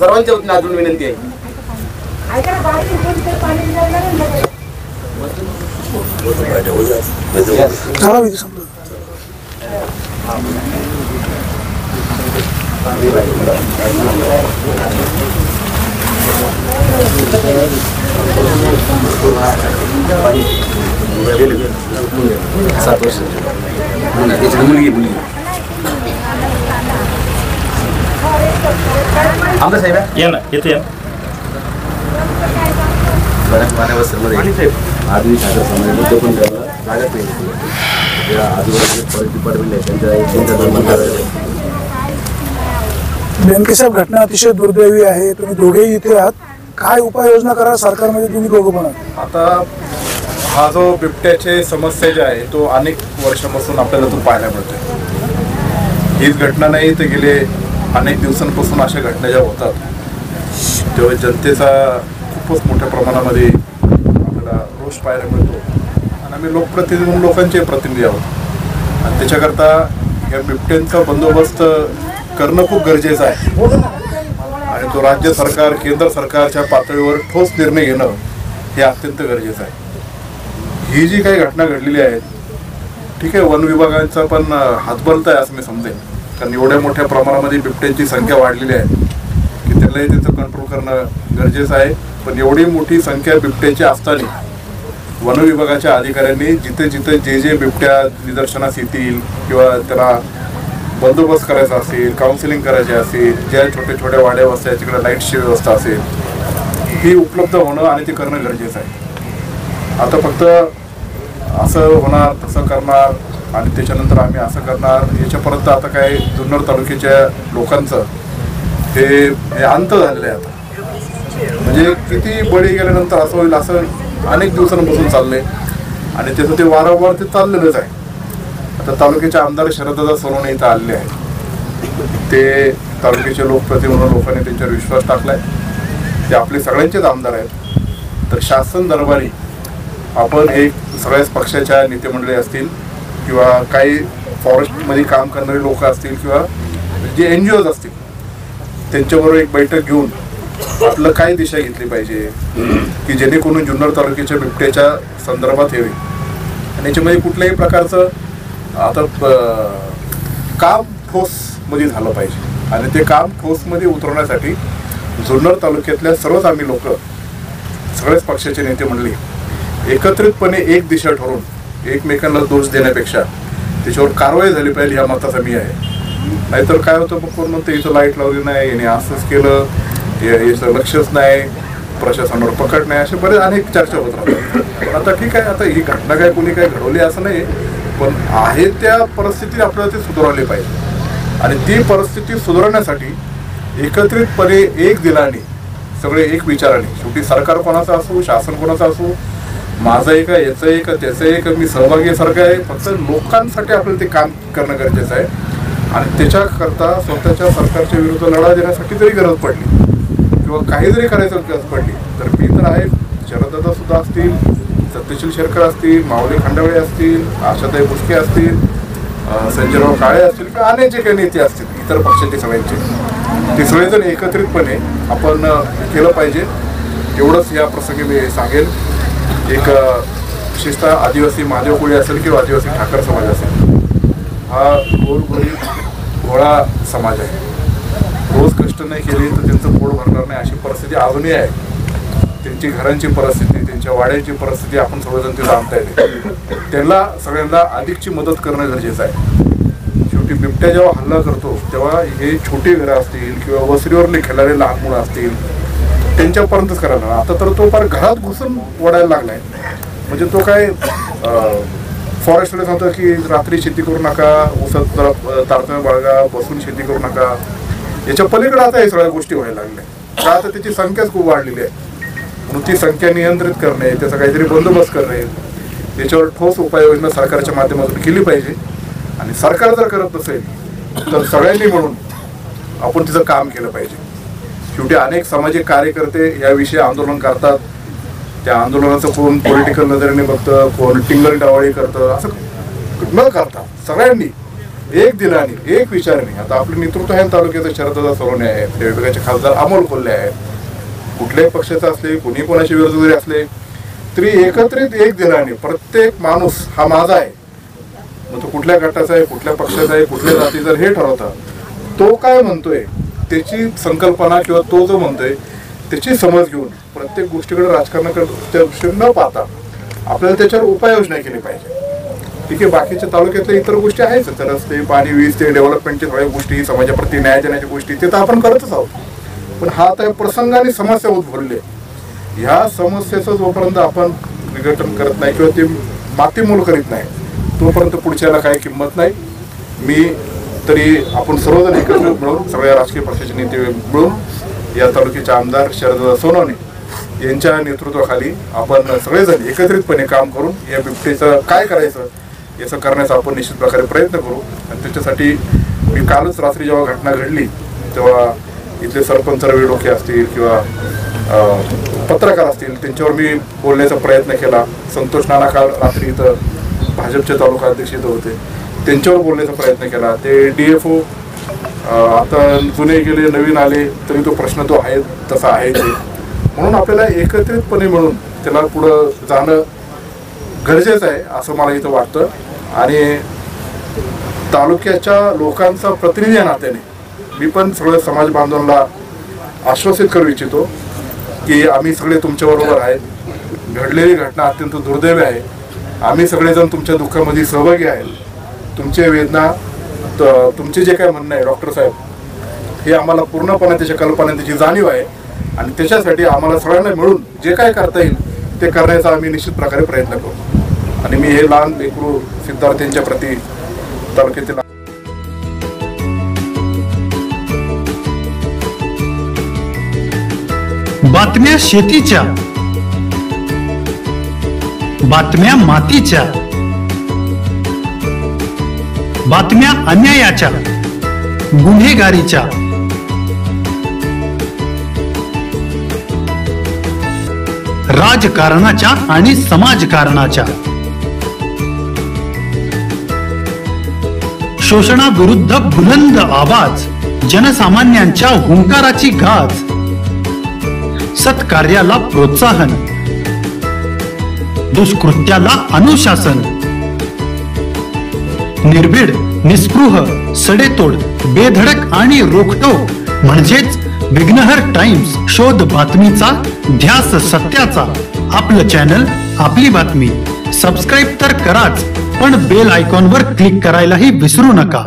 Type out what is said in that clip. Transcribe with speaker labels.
Speaker 1: सर्वांच्या वतीने अजून विनंती आहे. आमदार साहेब
Speaker 2: या ना येते या
Speaker 3: बऱ्याच मान्यवर आधी सागर समाजामध्ये पण लागत नाही. आदिवासी फॉरेस्ट डिपार्टमेंट आहे त्यांच्या
Speaker 4: बेनके साहेब, घटना अतिशय दुर्दैवी आहे. तुम्ही दोघेही इथे आहात. काय उपाययोजना करा सरकारमध्ये तुम्ही दोघं पण आहात?
Speaker 5: आता हा जो बिबट्याचे समस्या जे आहे तो अनेक वर्षापासून आपल्याला तो पाहायला मिळतोय. हीच घटना नाही तर गेले अनेक दिवसांपासून अशा घटना ज्या होतात तेव्हा जनतेचा खूपच मोठ्या प्रमाणामध्ये आपल्याला रोष पाहायला मिळतो. आणि आम्ही लोकप्रतिनिधी म्हणून लोकांचे प्रतिनिधी आहोत आणि त्याच्याकरता या बिबट्यांचा बंदोबस्त करणं खूप गरजेचं आहे. आणि तो राज्य सरकार केंद्र सरकारच्या पातळीवर ठोस निर्णय घेणं हे अत्यंत गरजेचं आहे. ही जी काही घटना घडलेली आहेत ठीक आहे, वन विभागाचा पण हातबलता आहे असं मी समजेन. कारण एवढ्या मोठ्या प्रमाणामध्ये बिबट्यांची संख्या वाढलेली आहे की त्यालाही त्याचं कंट्रोल करणं गरजेचं आहे. पण एवढी मोठी संख्या बिबट्याची असताना वन विभागाच्या अधिकाऱ्यांनी जिथे जिथे जे बिबट्या निदर्शनास येतील किंवा त्याला बंदोबस्त करायचा असेल, काउन्सिलिंग करायचे असेल, ज्या छोट्या छोट्या वाड्या वस्त्या तिकडे लाईटची व्यवस्था असेल ही उपलब्ध होणं आणि ते करणं गरजेचं आहे. आता फक्त असं होणार तसं करणार आणि त्याच्यानंतर आम्ही असं करणार याच्यापर्यंत आता काय जुन्नर तालुक्याच्या लोकांचं हे अंत झालेलं आहे. आता म्हणजे किती बळी गेल्यानंतर असं होईल असं अनेक दिवसांपासून चाललंय आणि त्याचं ते वारंवार ते चाललेलंच आहे. आता तालुक्याचे आमदार शरददादा सोनवणे इथं आलेले आहेत. ते तालुक्याचे लोकप्रतिनिधी म्हणून लोकांनी त्यांच्यावर विश्वास टाकलाय. ते आपले सगळ्यांचेच आमदार आहेत. तर शासन दरबारी आपण एक सगळ्याच पक्षाच्या नेते मंडळी असतील किंवा काही फॉरेस्टमध्ये काम करणारे लोक असतील किंवा जे NGOज असतील त्यांच्याबरोबर एक बैठक घेऊन आपलं काय दिशा घेतली पाहिजे की जेणेकरून जुन्नर तालुक्याच्या बिबट्याच्या संदर्भात यावी. आणि याच्यामध्ये कुठल्याही प्रकारचं आता काम ठोसमध्ये झालं पाहिजे. आणि ते काम ठोसमध्ये उतरवण्यासाठी जुन्नर तालुक्यातल्या सर्वच आम्ही लोक सगळ्याच पक्षाचे नेते मंडळी एकत्रितपणे एक दिशा ठरवून एकमेकांना दोष देण्यापेक्षा त्याच्यावर कारवाई झाली पाहिजे ह्या मताचा मी आहे. नाहीतर काय होतं मग कोण म्हणतं इथं लाईट लावली नाही, याने असंच केलं, याचं लक्षच नाही, प्रशासनावर पकड नाही, असे बरेच अनेक चर्चा होत राहतात. आता ठीक आहे, आता ही घटना काय कोणी काय घडवली असं नाही, पण आहे त्या परिस्थितीत आपल्याला ते सुधारले पाहिजे. आणि ती परिस्थिती सुधारण्यासाठी एकत्रितपणे एक दिलाने सगळे एक विचाराने, शेवटी सरकार कोणाचं असो, शासन कोणाचं असो, माझं एक आहे, याचं एक, त्याचं एक, मी सहभागी सारखं आहे. फक्त लोकांसाठी आपल्याला ते काम करणं गरजेचं आहे. आणि त्याच्याकरता स्वतःच्या सरकारच्या विरुद्ध लढा देण्यासाठी जरी गरज पडली किंवा काही जरी करायचं गरज पडली तर मी तर आहे, शरददादा सुद्धा असतील, सत्यशील शेरकर असतील, माऊली खंडावळे असतील, आशाताई बुसके असतील, संजयराव काळे असतील किंवा अनेक जे काही नेते असतील इतर पक्षाचे सगळ्यांचे, ते सगळेजण एकत्रितपणे आपण केलं पाहिजे. एवढंच या प्रसंगी मी सांगेल. एक विशेषतः आदिवासी महादेव कोळी असेल किंवा आदिवासी ठाकर समाज असेल, हा गोरगरीब घोळा समाज आहे. रोज कष्ट नाही केले तर त्यांचं पोट भरणार नाही अशी परिस्थिती अजूनही आहे. त्यांची घरांची परिस्थिती, त्यांच्या वाड्यांची परिस्थिती आपण सर्वजण ते जाणता येते. त्यांना सगळ्यांना अधिकची मदत करणं गरजेचं आहे. शेवटी बिबट्या जेव्हा हल्ला करतो तेव्हा हे छोटी घरं असतील किंवा वसरीवरले खेळणारे लहान मुलं असतील त्यांच्यापर्यंतच करायला. आता तर तो फार घरात घुसून ओढायला लागलाय. म्हणजे तो काय फॉरेस्टमध्ये सांगतो की रात्री शेती करू नका, ऊसात तारतम्य बाळगा, बसून शेती करू नका. याच्या पलीकडे आता हे सगळ्या गोष्टी व्हायला लागल्या. का आता त्याची संख्याच खूप वाढलेली आहे. म्हणून ती संख्या नियंत्रित करणे, त्याचा काहीतरी बंदोबस्त करणे, याच्यावर ठोस उपाययोजना सरकारच्या माध्यमातून केली पाहिजे. आणि सरकार जर करत नसेल तर सगळ्यांनी म्हणून आपण तिचं काम केलं पाहिजे. शेवटी अनेक सामाजिक कार्यकर्ते याविषयी आंदोलन करतात. त्या आंदोलनाचं कोण पॉलिटिकल नजरेने बघतं, कोण टिंगल डावळी करतं, असं न करता सगळ्यांनी एक दिलाने एक विचाराने. आता आपलं नेतृत्व आहे तालुक्याचं, शरददादा सोनवणे आहेत, त्या विभागाचे खासदार अमोल कोल्हे आहेत, कुठल्याही पक्षाचे असले, कुणी कोणाचे विरोधी जरी असले तरी एकत्रित एक दिलाने प्रत्येक माणूस हा माझा आहे, मग तो कुठल्या गटाचा आहे, कुठल्या पक्षाचा आहे, कुठल्या जातीचा हे ठरवता. तो काय म्हणतोय त्याची संकल्पना किंवा तो जो म्हणतोय त्याची समज घेऊन प्रत्येक गोष्टीकडे राजकारणाकडे त्या दृष्टीने न पाहता आपल्याला त्याच्यावर उपाययोजना केली पाहिजे. ठीक आहे, बाकीच्या तालुक्यातल्या इतर गोष्टी आहेच, तर रस्ते, पाणी, वीज, ते डेव्हलपमेंटच्या सगळ्या गोष्टी, समाजाप्रती न्याय देण्याच्या गोष्टी ते तर आपण करतच आहोत. पण हा त्या प्रसंगाने समस्या उद्भवली. ह्या समस्येचं जोपर्यंत आपण विघटन करत नाही किंवा ते मातीमूल करीत नाही तोपर्यंत पुढच्याला काही किंमत नाही. मी तरी आपण सर्वजण एकत्र मिळून, सगळ्या राजकीय पक्षाचे नेते मिळून या तालुक्याचे आमदार शरददादा सोनवणे यांच्या नेतृत्वाखाली आपण सगळेजण एकत्रितपणे काम करून या बिबटेचं काय करायचं याचं करण्याचा आपण निश्चित प्रकारे प्रयत्न करू. आणि त्याच्यासाठी मी कालच रात्री जेव्हा घटना घडली तेव्हा इथले सरपंच रवी डोके असतील किंवा पत्रकार असतील त्यांच्यावर मी बोलण्याचा प्रयत्न केला. संतोष नाना काल रात्री इथं भाजपचे तालुका अध्यक्ष इथं होते, त्यांच्यावर बोलण्याचा प्रयत्न केला. ते DFO आता जुने गेले नवीन आले तरी तो प्रश्न तो आहे तसा आहे ते. म्हणून आपल्याला एकत्रितपणे मिळून त्याला पुढं जाणं गरजेचं आहे असं मला इथं वाटतं. आणि तालुक्याच्या लोकांचा प्रतिनिधी नात्याने मी पण सगळ्या समाज बांधवांना आश्वासित करू इच्छितो की आम्ही सगळे तुमच्याबरोबर आहेत. घडलेली घटना अत्यंत दुर्दैवी आहे. आम्ही सगळेजण तुमच्या दुःखामध्ये सहभागी आहेत. तुमच्या वेदना, तुमचे जे काय म्हणणं आहे डॉक्टर साहेब, हे आम्हाला पूर्णपणे त्याच्या कल्पना, त्याची जाणीव आहे. आणि त्याच्यासाठी आम्हाला सगळ्यांना मिळून जे काय करता येईल ते करण्याचा आम्ही निश्चित प्रकारे प्रयत्न करू. आणि मी हे लहान लेकरू सिद्धार्थ यांच्या प्रती तालुक्यातील
Speaker 2: बातम्या शेतीच्या, बातम्या मातीच्या, बातम्या अन्यायाच्या, गुन्हेगारीच्या, राजकारणाच्या आणि समाजकारणाच्या, शोषणाविरुद्ध बुलंद आवाज, जनसामान्यांच्या हुंकाराची गाज, सत्कार्याला प्रोत्साहन, दुष्कृत्याला अनुशासन, निर्भीड, निस्पृह, सडेतोड, बेधडक आणि रोखटोक म्हणजेच विघ्नहर टाइम्स. शोध बातमीचा, ध्यास सत्याचा. आपलं चॅनल, आपली बातमी. सबस्क्राईब तर कराच, पण बेल आयकॉनवर क्लिक करायलाही विसरू नका.